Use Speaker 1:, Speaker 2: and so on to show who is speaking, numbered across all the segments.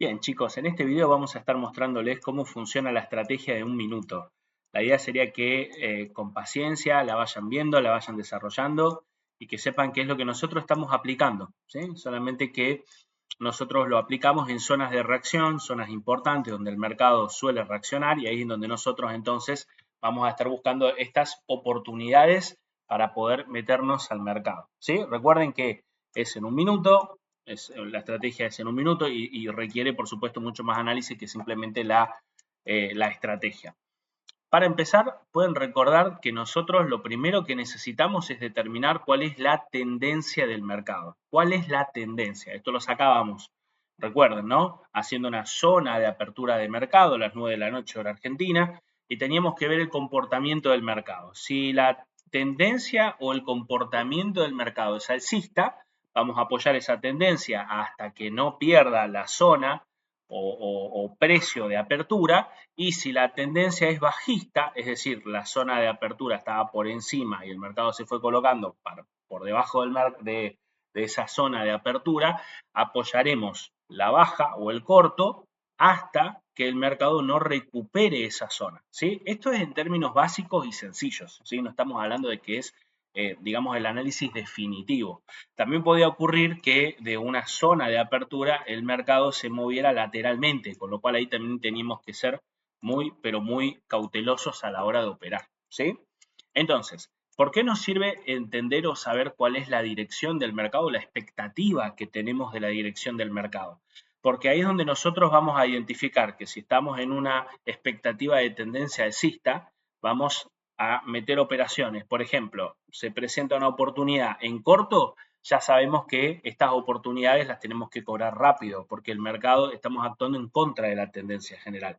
Speaker 1: Bien, chicos, en este video vamos a estar mostrándoles cómo funciona la estrategia de un minuto. La idea sería que con paciencia la vayan viendo, la vayan desarrollando y que sepan qué es lo que nosotros estamos aplicando, ¿sí? Solamente que nosotros lo aplicamos en zonas de reacción, zonas importantes donde el mercado suele reaccionar y ahí es donde nosotros entonces vamos a estar buscando estas oportunidades para poder meternos al mercado, ¿sí? Recuerden que es en un minuto, la estrategia es en un minuto y requiere, por supuesto, mucho más análisis que simplemente la estrategia. Para empezar, pueden recordar que nosotros lo primero que necesitamos es determinar cuál es la tendencia del mercado. ¿Cuál es la tendencia? Esto lo sacábamos, recuerden, ¿no? Haciendo una zona de apertura de mercado a las 9 de la noche hora argentina y teníamos que ver el comportamiento del mercado. Si la tendencia o el comportamiento del mercado es alcista, vamos a apoyar esa tendencia hasta que no pierda la zona o precio de apertura, y si la tendencia es bajista, es decir, la zona de apertura estaba por encima y el mercado se fue colocando por debajo de esa zona de apertura, apoyaremos la baja o el corto hasta que el mercado no recupere esa zona, ¿sí? Esto es en términos básicos y sencillos, ¿sí? No estamos hablando de que es, digamos, el análisis definitivo. También podía ocurrir que de una zona de apertura el mercado se moviera lateralmente, con lo cual ahí también teníamos que ser muy, pero muy cautelosos a la hora de operar, ¿sí? Entonces, ¿por qué nos sirve entender o saber cuál es la dirección del mercado, la expectativa que tenemos de la dirección del mercado? Porque ahí es donde nosotros vamos a identificar que si estamos en una expectativa de tendencia alcista, vamos a meter operaciones. Por ejemplo, se presenta una oportunidad en corto, ya sabemos que estas oportunidades las tenemos que cobrar rápido, porque el mercado estamos actuando en contra de la tendencia general.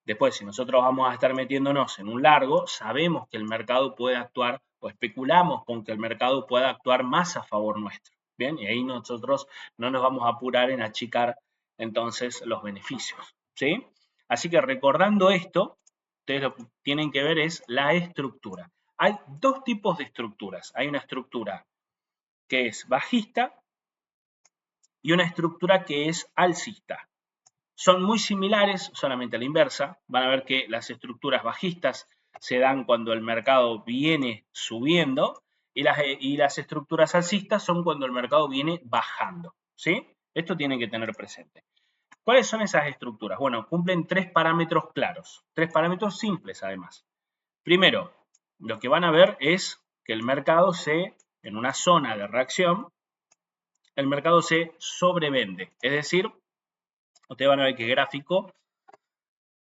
Speaker 1: Después, si nosotros vamos a estar metiéndonos en un largo, sabemos que el mercado puede actuar o especulamos con que el mercado pueda actuar más a favor nuestro. Bien, y ahí nosotros no nos vamos a apurar en achicar entonces los beneficios, ¿sí? Así que recordando esto, ustedes lo que tienen que ver es la estructura. Hay dos tipos de estructuras. Hay una estructura que es bajista y una estructura que es alcista. Son muy similares, solamente a la inversa. Van a ver que las estructuras bajistas se dan cuando el mercado viene subiendo y las estructuras alcistas son cuando el mercado viene bajando, ¿sí? Esto tienen que tener presente. ¿Cuáles son esas estructuras? Bueno, cumplen tres parámetros claros, tres parámetros simples además. Primero, lo que van a ver es que el mercado en una zona de reacción, el mercado se sobrevende, es decir, ustedes van a ver que el gráfico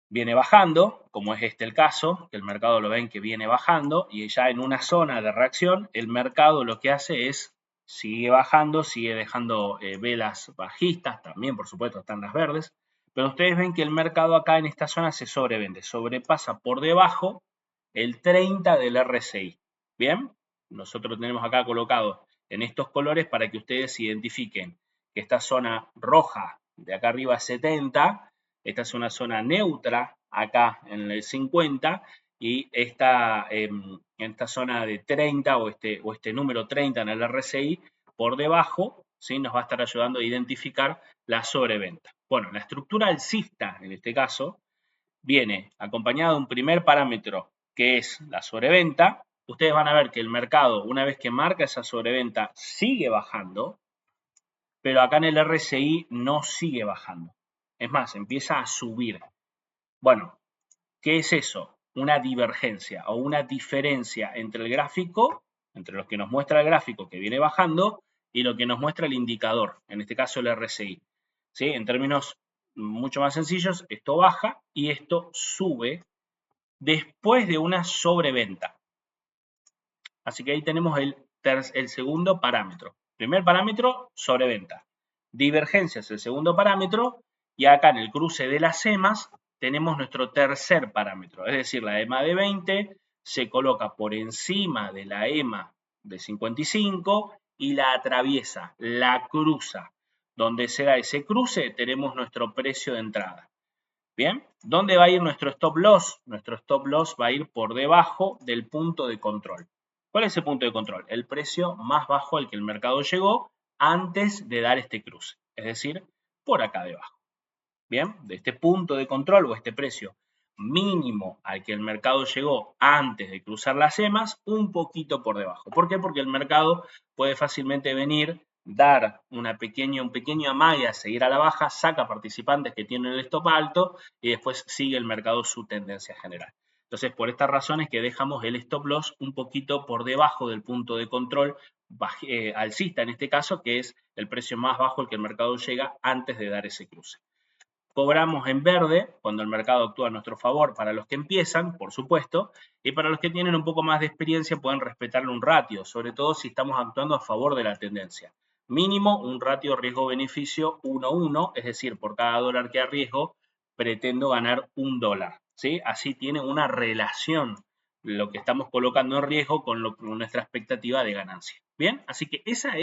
Speaker 1: viene bajando, como es este el caso, que el mercado lo ven que viene bajando y ya en una zona de reacción, el mercado lo que hace es sigue bajando, sigue dejando velas bajistas, también por supuesto están las verdes, pero ustedes ven que el mercado acá en esta zona se sobrevende, sobrepasa por debajo el 30 del RSI. Bien, nosotros tenemos acá colocado en estos colores para que ustedes identifiquen que esta zona roja de acá arriba es 70, esta es una zona neutra acá en el 50 y en esta zona de 30 o este número 30 en el RSI por debajo, ¿sí? Nos va a estar ayudando a identificar la sobreventa. Bueno, la estructura alcista en este caso viene acompañada de un primer parámetro que es la sobreventa. Ustedes van a ver que el mercado, una vez que marca esa sobreventa, sigue bajando, pero acá en el RSI no sigue bajando. Es más, empieza a subir. Bueno, ¿qué es eso? Una divergencia o una diferencia entre el gráfico, entre lo que nos muestra el gráfico que viene bajando y lo que nos muestra el indicador, en este caso el RSI. ¿Sí? En términos mucho más sencillos, esto baja y esto sube después de una sobreventa. Así que ahí tenemos el segundo parámetro. Primer parámetro, sobreventa. Divergencia es el segundo parámetro y acá en el cruce de las EMAs tenemos nuestro tercer parámetro, es decir, la EMA de 20 se coloca por encima de la EMA de 55 y la atraviesa, la cruza. Donde se da ese cruce tenemos nuestro precio de entrada. Bien, ¿dónde va a ir nuestro stop loss? Nuestro stop loss va a ir por debajo del punto de control. ¿Cuál es el punto de control? El precio más bajo al que el mercado llegó antes de dar este cruce, es decir, por acá debajo. Bien, de este punto de control o este precio mínimo al que el mercado llegó antes de cruzar las EMAs, un poquito por debajo. ¿Por qué? Porque el mercado puede fácilmente venir, dar un pequeño amague a seguir a la baja, saca participantes que tienen el stop alto y después sigue el mercado su tendencia general. Entonces, por estas razones que dejamos el stop loss un poquito por debajo del punto de control alcista en este caso, que es el precio más bajo al que el mercado llega antes de dar ese cruce. Cobramos en verde cuando el mercado actúa a nuestro favor para los que empiezan, por supuesto, y para los que tienen un poco más de experiencia pueden respetarle un ratio, sobre todo si estamos actuando a favor de la tendencia. Mínimo un ratio riesgo-beneficio 1:1, es decir, por cada dólar que arriesgo pretendo ganar $1. ¿Sí? Así tiene una relación lo que estamos colocando en riesgo con nuestra expectativa de ganancia. Bien, así que esta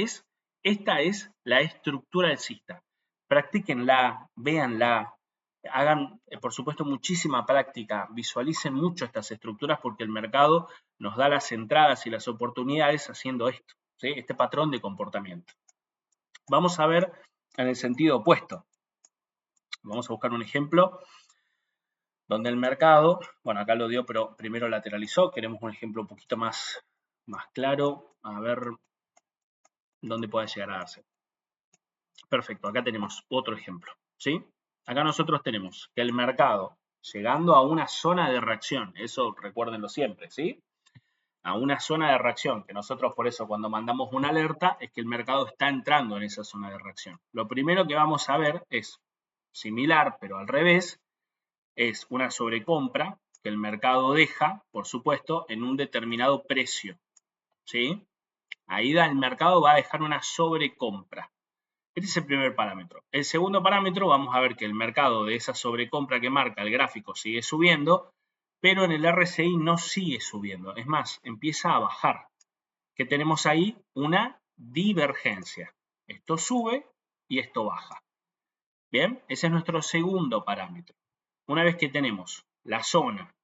Speaker 1: es la estructura alcista. Practíquenla, véanla, hagan, por supuesto, muchísima práctica, visualicen mucho estas estructuras porque el mercado nos da las entradas y las oportunidades haciendo esto, ¿sí? Este patrón de comportamiento. Vamos a ver en el sentido opuesto. Vamos a buscar un ejemplo donde el mercado, bueno, acá lo dio, pero primero lateralizó. Queremos un ejemplo un poquito más claro. A ver dónde puede llegar a darse. Perfecto, acá tenemos otro ejemplo, ¿sí? Acá nosotros tenemos que el mercado, llegando a una zona de reacción, eso recuérdenlo siempre, ¿sí? A una zona de reacción, que nosotros por eso cuando mandamos una alerta es que el mercado está entrando en esa zona de reacción. Lo primero que vamos a ver es similar, pero al revés, es una sobrecompra que el mercado deja, por supuesto, en un determinado precio, ¿sí? Ahí el mercado va a dejar una sobrecompra. Este es el primer parámetro. El segundo parámetro, vamos a ver que el mercado de esa sobrecompra que marca el gráfico sigue subiendo, pero en el RSI no sigue subiendo. Es más, empieza a bajar. ¿Qué tenemos ahí? Una divergencia. Esto sube y esto baja. Bien, ese es nuestro segundo parámetro. Una vez que tenemos la zona,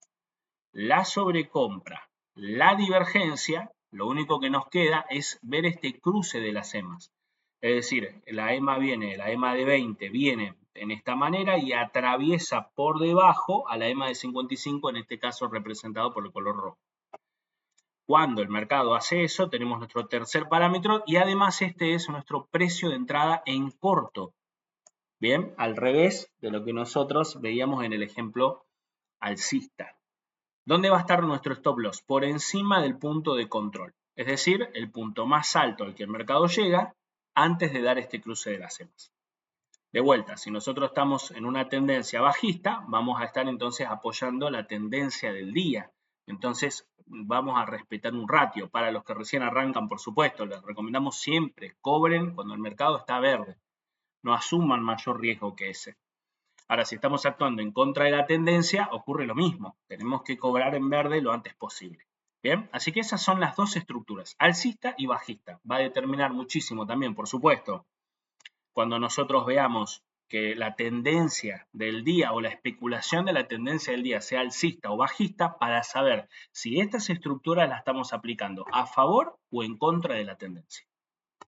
Speaker 1: la sobrecompra, la divergencia, lo único que nos queda es ver este cruce de las EMAs. Es decir, la EMA de 20 viene en esta manera y atraviesa por debajo a la EMA de 55, en este caso representado por el color rojo. Cuando el mercado hace eso, tenemos nuestro tercer parámetro y además este es nuestro precio de entrada en corto. Bien, al revés de lo que nosotros veíamos en el ejemplo alcista. ¿Dónde va a estar nuestro stop loss? Por encima del punto de control, es decir, el punto más alto al que el mercado llega antes de dar este cruce de las EMAs. De vuelta, si nosotros estamos en una tendencia bajista, vamos a estar entonces apoyando la tendencia del día. Entonces vamos a respetar un ratio. Para los que recién arrancan, por supuesto, les recomendamos siempre cobren cuando el mercado está verde. No asuman mayor riesgo que ese. Ahora, si estamos actuando en contra de la tendencia, ocurre lo mismo. Tenemos que cobrar en verde lo antes posible. Bien, así que esas son las dos estructuras, alcista y bajista. Va a determinar muchísimo también, por supuesto, cuando nosotros veamos que la tendencia del día o la especulación de la tendencia del día sea alcista o bajista para saber si estas estructuras las estamos aplicando a favor o en contra de la tendencia.